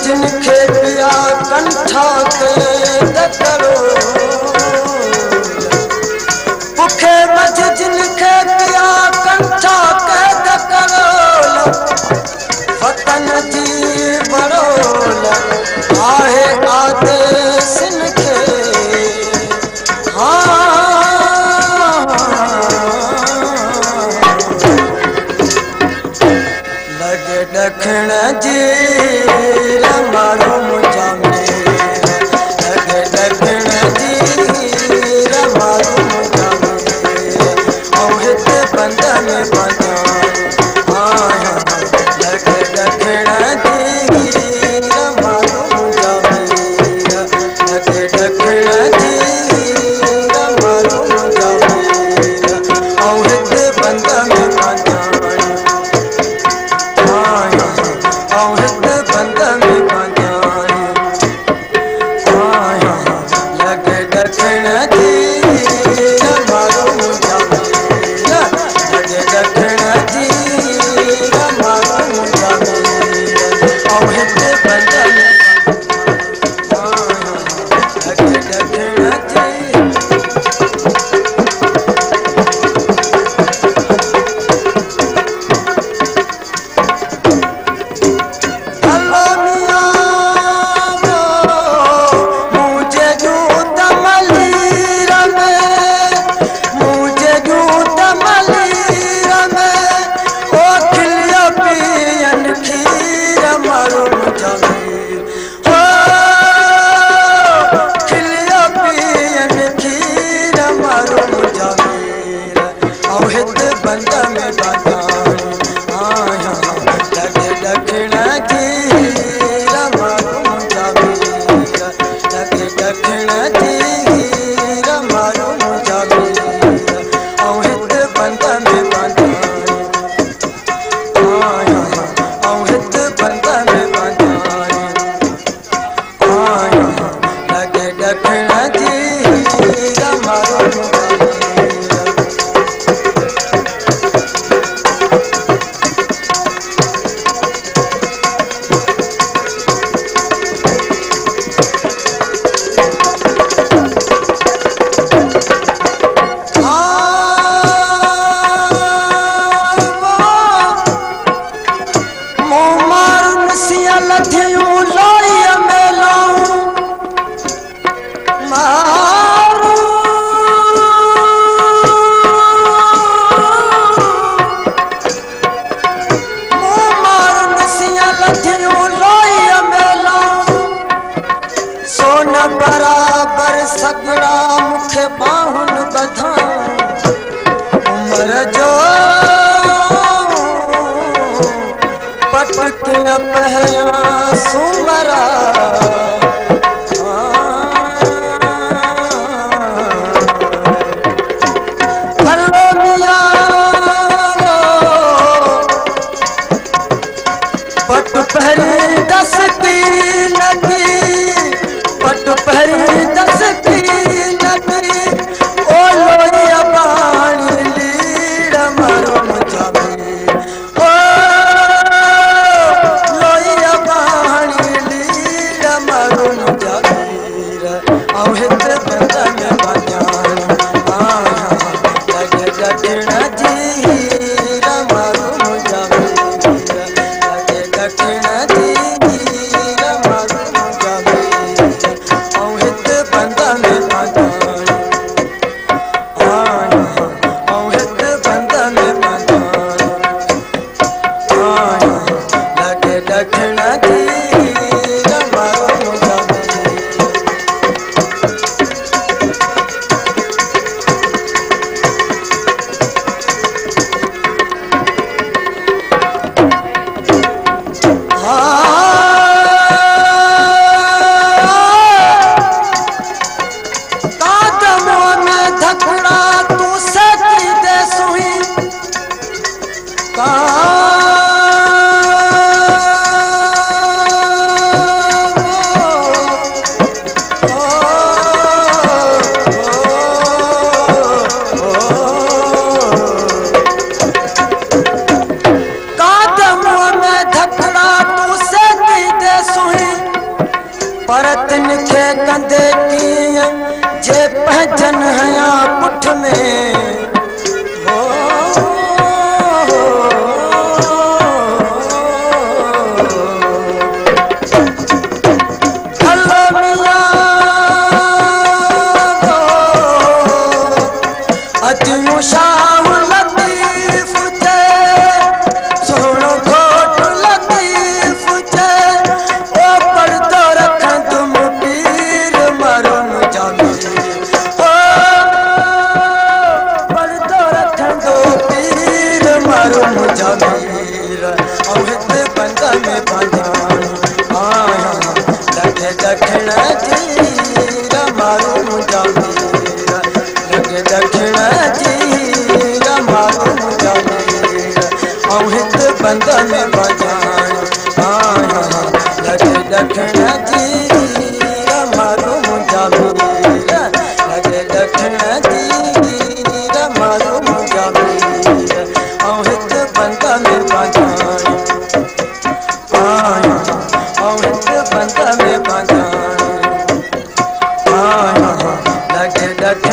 जिनके पिया कंठा के डकरो भूखे मज जिनके पिया कंठा के डकरो वतन जी बरोल आहे आदेश इनके लगे डखण जी जे पहचन हया पुठ में हो हलो मिया अजू शाह लतीफ चे सोनो घोट लतीफ चे ओ पर्दो रखन तुम पीर मरुन जामीर ओ पर्दो रखन तो पीर मरुन जामीर औ हिते बंद में बांधान आया लगे दखण जी मारुन जामीर लगे दखण जी मारुन जामीर औ हिते बंद में बांधान आया लगे दखण जी मारुन जामीर लगे दखण जी मारुन जामीर औ हिते बंद में बांधान आया औ हिते बंद में बांधान आया लगे दखण